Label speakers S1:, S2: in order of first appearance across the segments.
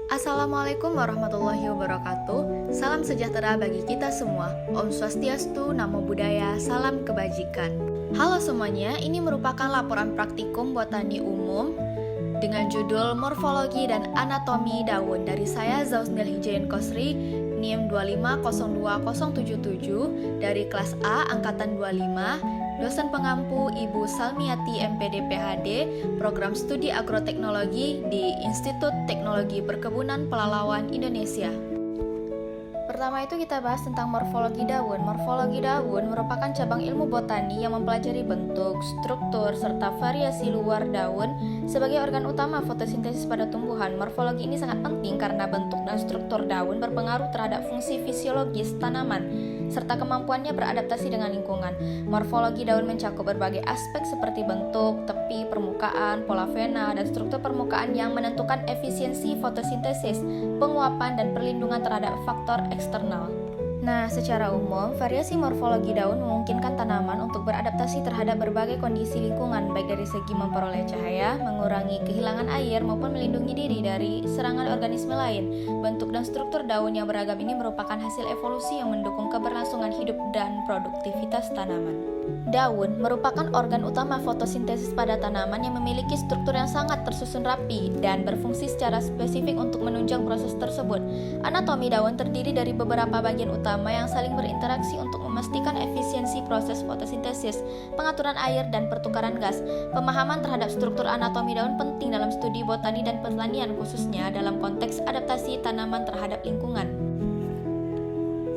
S1: Assalamualaikum warahmatullahi wabarakatuh. Salam sejahtera bagi kita semua. Om Swastiastu, Namo Buddhaya, salam kebajikan. Halo semuanya, ini merupakan laporan praktikum botani umum dengan judul Morfologi dan Anatomi Daun dari saya Zausnil Hijayen Kosri, NIM 2502077 dari kelas A angkatan 25. Dosen pengampu Ibu Salmiati MPD PhD, Program Studi Agroteknologi di Institut Teknologi Perkebunan Pelalawan Indonesia. Pertama itu kita bahas tentang morfologi daun. Morfologi daun merupakan cabang ilmu botani yang mempelajari bentuk, struktur, serta variasi luar daun sebagai organ utama fotosintesis pada tumbuhan. Morfologi ini sangat penting karena bentuk dan struktur daun berpengaruh terhadap fungsi fisiologis tanaman serta kemampuannya beradaptasi dengan lingkungan. Morfologi daun mencakup berbagai aspek seperti bentuk, tepi, permukaan, pola vena, dan struktur permukaan yang menentukan efisiensi fotosintesis, penguapan, dan perlindungan terhadap faktor eksternal. Nah, secara umum, variasi morfologi daun memungkinkan tanaman untuk beradaptasi terhadap berbagai kondisi lingkungan, baik dari segi memperoleh cahaya, mengurangi kehilangan air, maupun melindungi diri dari serangan organisme lain. Bentuk dan struktur daun yang beragam ini merupakan hasil evolusi yang mendukung keberlangsungan hidup dan produktivitas tanaman. Daun merupakan organ utama fotosintesis pada tanaman yang memiliki struktur yang sangat tersusun rapi dan berfungsi secara spesifik untuk menunjang proses tersebut. Anatomi daun terdiri dari beberapa bagian utama yang saling berinteraksi untuk memastikan efisiensi proses fotosintesis, pengaturan air, dan pertukaran gas. Pemahaman terhadap struktur anatomi daun penting dalam studi botani dan pertanian, khususnya dalam konteks adaptasi tanaman terhadap lingkungan.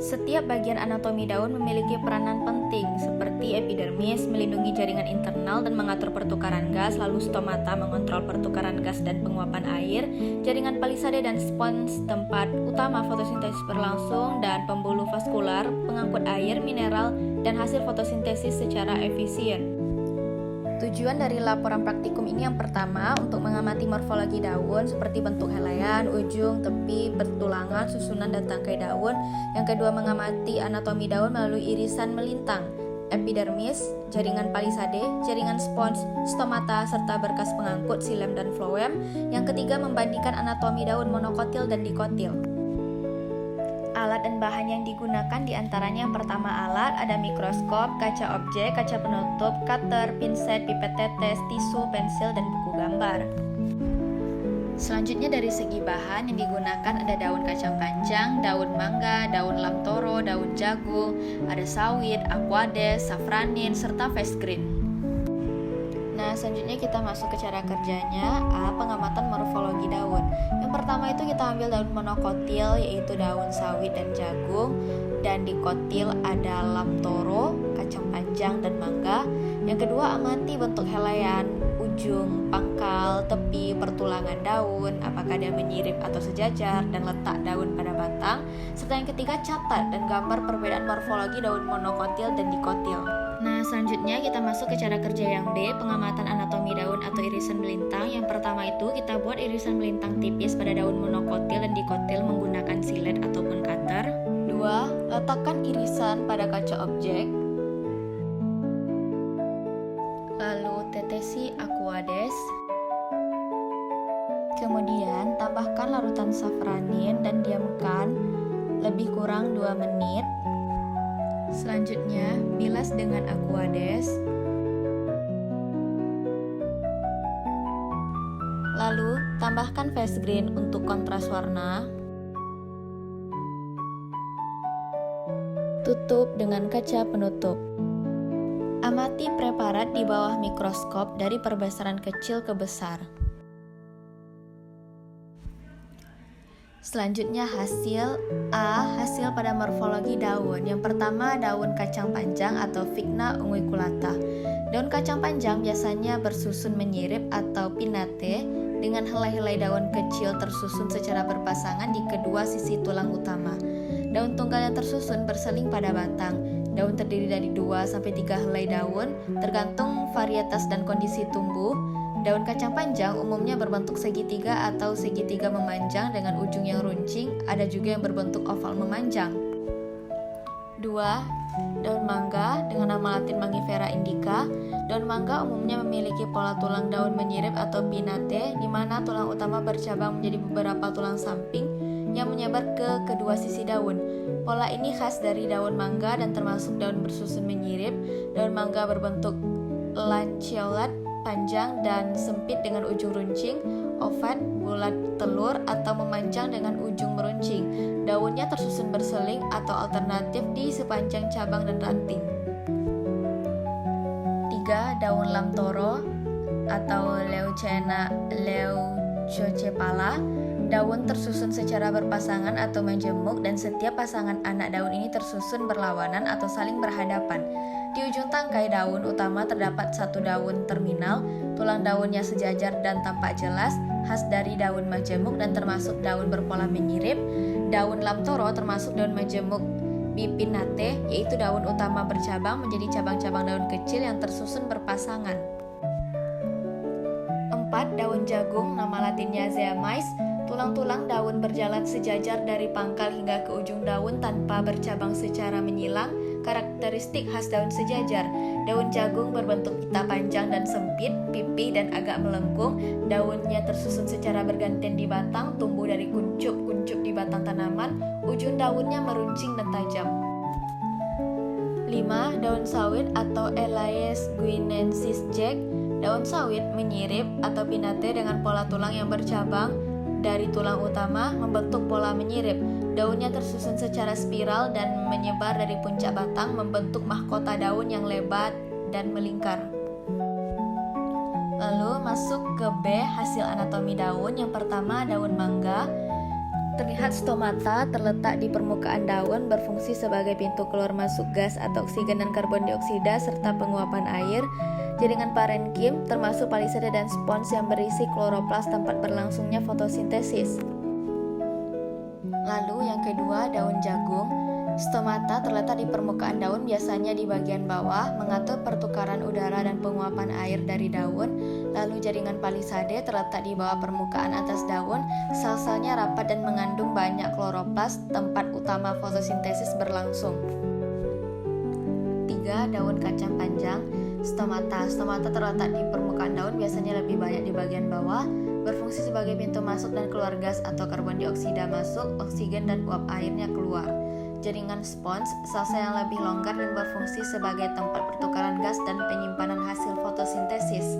S1: Setiap bagian anatomi daun memiliki peranan penting, seperti epidermis melindungi jaringan internal dan mengatur pertukaran gas, lalu stomata mengontrol pertukaran gas dan penguapan air, jaringan palisade dan spons tempat utama fotosintesis berlangsung, dan pembuluh vaskular pengangkut air, mineral, dan hasil fotosintesis secara efisien. Tujuan dari laporan praktikum ini yang pertama, untuk mengamati morfologi daun seperti bentuk helaian, ujung, tepi, pertulangan, susunan, dan tangkai daun. Yang kedua, mengamati anatomi daun melalui irisan melintang, epidermis, jaringan palisade, jaringan spons, stomata, serta berkas pengangkut, xilem dan floem. Yang ketiga, membandingkan anatomi daun monokotil dan dikotil. Alat dan bahan yang digunakan diantaranya yang pertama alat, ada mikroskop, kaca objek, kaca penutup, cutter, pinset, pipet tetes, tisu, pensil, dan buku gambar. Selanjutnya dari segi bahan yang digunakan ada daun kacang panjang, daun mangga, daun lamtoro, daun jagung, ada sawit, aquades, safranin, serta face green. Nah, selanjutnya kita masuk ke cara kerjanya. A. Pengamatan morfologi daun. Yang pertama itu kita ambil daun monokotil, yaitu daun sawit dan jagung, dan dikotil ada lamtoro, kacang panjang, dan mangga. Yang kedua, amati bentuk helaian, ujung, pangkal, tepi, pertulangan daun, apakah dia menyirip atau sejajar, dan letak daun pada batang. Serta yang ketiga, catat dan gambar perbedaan morfologi daun monokotil dan dikotil. Nah, selanjutnya kita masuk ke cara kerja yang D, pengamatan anatomi daun atau irisan melintang. Yang pertama itu kita buat irisan melintang tipis pada daun monokotil dan dikotil menggunakan silet ataupun cutter. 2. Letakkan irisan pada kaca objek. Lalu tetesi aquades. Kemudian tambahkan larutan safranin dan diamkan lebih kurang 2 menit. Selanjutnya, bilas dengan aquades. Lalu, tambahkan face green untuk kontras warna. Tutup dengan kaca penutup. Amati preparat di bawah mikroskop dari perbesaran kecil ke besar. Selanjutnya hasil A. Hasil pada morfologi daun. Yang pertama, daun kacang panjang atau Vigna unguiculata. Daun kacang panjang biasanya bersusun menyirip atau pinnate dengan helai-helai daun kecil tersusun secara berpasangan di kedua sisi tulang utama. Daun tunggal yang tersusun berseling pada batang. Daun terdiri dari 2-3 helai daun, tergantung varietas dan kondisi tumbuh. Daun kacang panjang umumnya berbentuk segitiga atau segitiga memanjang dengan ujung yang runcing, ada juga yang berbentuk oval memanjang. 2. Daun mangga dengan nama latin Mangifera indica. Daun mangga umumnya memiliki pola tulang daun menyirip atau pinnate, di mana tulang utama bercabang menjadi beberapa tulang samping yang menyebar ke kedua sisi daun. Pola ini khas dari daun mangga dan termasuk daun bersusun menyirip. Daun mangga berbentuk lanceolate, panjang dan sempit dengan ujung runcing, oval, bulat telur atau memanjang dengan ujung meruncing. Daunnya tersusun berseling atau alternatif di sepanjang cabang dan ranting. 3. Daun lamtoro atau Leucocephala. Daun tersusun secara berpasangan atau menjemuk dan setiap pasangan anak daun ini tersusun berlawanan atau saling berhadapan. Di ujung tangkai daun utama terdapat satu daun terminal, tulang daunnya sejajar dan tampak jelas, khas dari daun majemuk dan termasuk daun berpola menyirip. Daun lamtoro termasuk daun majemuk bipinnate, yaitu daun utama bercabang menjadi cabang-cabang daun kecil yang tersusun berpasangan. 4. Daun jagung, nama latinnya Zeamais. Tulang-tulang daun berjalan sejajar dari pangkal hingga ke ujung daun tanpa bercabang secara menyilang, karakteristik khas daun sejajar. Daun jagung berbentuk pita panjang dan sempit, pipih dan agak melengkung. Daunnya tersusun secara bergantian di batang, tumbuh dari kuncup-kuncup di batang tanaman. Ujung daunnya meruncing dan tajam. 5. Daun sawit atau Elaeis guinensis Jack. Daun sawit menyirip atau pinnate dengan pola tulang yang bercabang dari tulang utama membentuk pola menyirip. Daunnya tersusun secara spiral dan menyebar dari puncak batang membentuk mahkota daun yang lebar dan melingkar. Lalu masuk ke B, hasil anatomi daun. Yang pertama, daun mangga. Terlihat stomata terletak di permukaan daun, berfungsi sebagai pintu keluar masuk gas atau oksigen dan karbon dioksida serta penguapan air. Jaringan parenkim termasuk palisada dan spons yang berisi kloroplas tempat berlangsungnya fotosintesis. Lalu yang kedua, daun jagung. Stomata terletak di permukaan daun, biasanya di bagian bawah, mengatur pertukaran udara dan penguapan air dari daun. Lalu jaringan palisade terletak di bawah permukaan atas daun. Sel-selnya rapat dan mengandung banyak kloroplas, tempat utama fotosintesis berlangsung. 3. Daun kacang panjang. Stomata terletak di permukaan daun, biasanya lebih banyak di bagian bawah, berfungsi sebagai pintu masuk dan keluar gas atau karbon dioksida masuk, oksigen dan uap airnya keluar. Jaringan spons, sel-sel yang lebih longgar dan berfungsi sebagai tempat pertukaran gas dan penyimpanan hasil fotosintesis.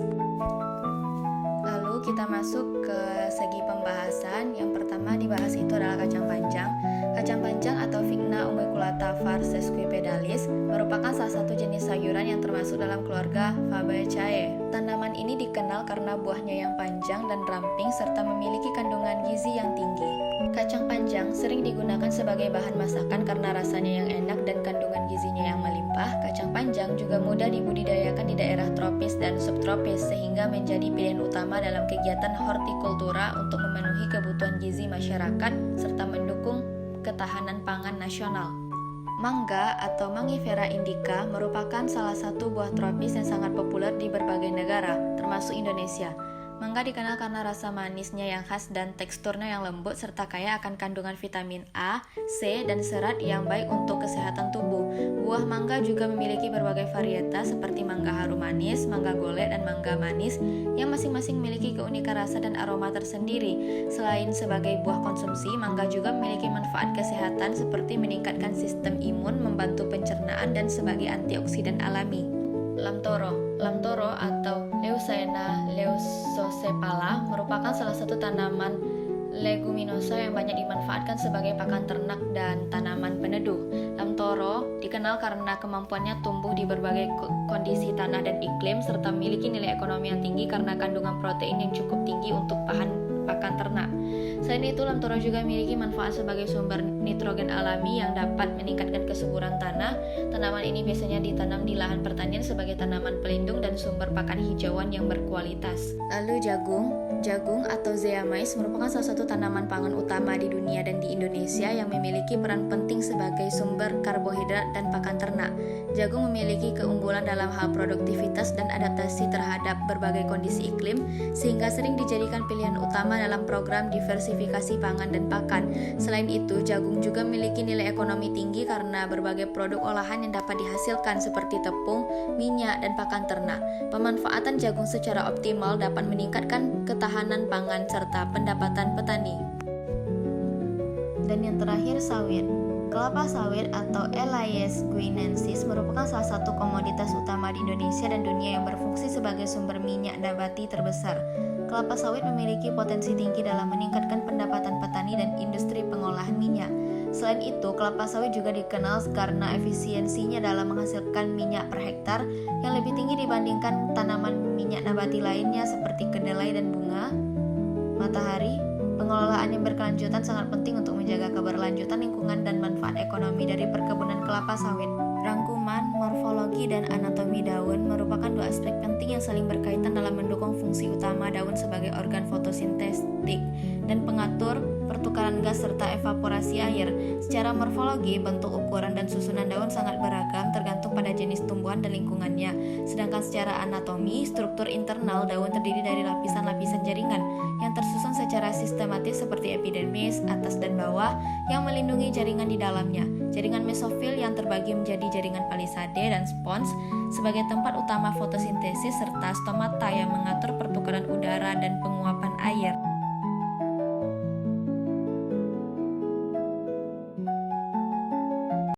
S1: Lalu kita masuk ke segi pembahasan. Yang pertama dibahas itu adalah kacang panjang. Kacang panjang atau Vigna umbiculata var. Sesquipedalis merupakan salah satu jenis sayuran yang termasuk dalam keluarga Fabaceae. Tanaman ini dikenal karena buahnya yang panjang dan ramping serta memiliki kandungan gizi yang tinggi. Kacang panjang sering digunakan sebagai bahan masakan karena rasanya yang enak dan kandungan gizinya yang melimpah. Kacang panjang juga mudah dibudidayakan di daerah tropis dan subtropis sehingga menjadi pilihan utama dalam kegiatan hortikultura untuk memenuhi kebutuhan gizi masyarakat serta mendukung ketahanan pangan nasional. Mangga atau Mangifera indica merupakan salah satu buah tropis yang sangat populer di berbagai negara, termasuk Indonesia. Mangga dikenal karena rasa manisnya yang khas dan teksturnya yang lembut serta kaya akan kandungan vitamin A, C, dan serat yang baik untuk kesehatan tubuh. Buah mangga juga memiliki berbagai varietas seperti mangga harum manis, mangga golek, dan mangga manis yang masing-masing memiliki keunikan rasa dan aroma tersendiri. Selain sebagai buah konsumsi, mangga juga memiliki manfaat kesehatan seperti meningkatkan sistem imun, membantu pencernaan, dan sebagai antioksidan alami. Lamtoro atau Leucaena leucocephala merupakan salah satu tanaman leguminosa yang banyak dimanfaatkan sebagai pakan ternak dan tanaman peneduh. Lamtoro dikenal karena kemampuannya tumbuh di berbagai kondisi tanah dan iklim serta memiliki nilai ekonomi yang tinggi karena kandungan protein yang cukup tinggi untuk pakan ternak. Selain itu, Lamtoro juga memiliki manfaat sebagai sumber nitrogen alami yang dapat meningkatkan kesuburan tanah. Tanaman ini biasanya ditanam di lahan pertanian sebagai tanaman pelindung dan sumber pakan hijauan yang berkualitas. Lalu jagung atau Zeamais merupakan salah satu tanaman pangan utama di dunia dan di Indonesia yang memiliki peran penting sebagai sumber karbohidrat dan pakan ternak. Jagung memiliki keunggulan dalam hal produktivitas dan adaptasi terhadap berbagai kondisi iklim, sehingga sering dijadikan pilihan utama utama dalam program diversifikasi pangan dan pakan. Selain itu, jagung juga memiliki nilai ekonomi tinggi karena berbagai produk olahan yang dapat dihasilkan seperti tepung, minyak, dan pakan ternak. Pemanfaatan jagung secara optimal dapat meningkatkan ketahanan pangan serta pendapatan petani. Dan yang terakhir, sawit. Kelapa sawit atau Elaeis guinensis merupakan salah satu komoditas utama di Indonesia dan dunia yang berfungsi sebagai sumber minyak nabati terbesar. Kelapa sawit memiliki potensi tinggi dalam meningkatkan pendapatan petani dan industri pengolahan minyak. Selain itu, kelapa sawit juga dikenal karena efisiensinya dalam menghasilkan minyak per hektar yang lebih tinggi dibandingkan tanaman minyak nabati lainnya seperti kedelai dan bunga matahari. Pengelolaan yang berkelanjutan sangat penting untuk menjaga keberlanjutan lingkungan dan manfaat ekonomi dari perkebunan kelapa sawit. Rangkuman, morfologi, dan anatomi daun merupakan dua aspek penting yang saling berkaitan dalam mendukung fungsi utama daun sebagai organ fotosintetik dan pengatur pertukaran gas serta evaporasi air. Secara morfologi, bentuk, ukuran, dan susunan daun sangat beragam tergantung pada jenis tumbuhan dan lingkungannya. Sedangkan secara anatomi, struktur internal daun terdiri dari lapisan-lapisan jaringan yang tersusun secara sistematis seperti epidermis, atas dan bawah, yang melindungi jaringan di dalamnya. Jaringan mesofil yang terbagi menjadi jaringan palisade dan spons sebagai tempat utama fotosintesis serta stomata yang mengatur pertukaran udara dan penguapan air.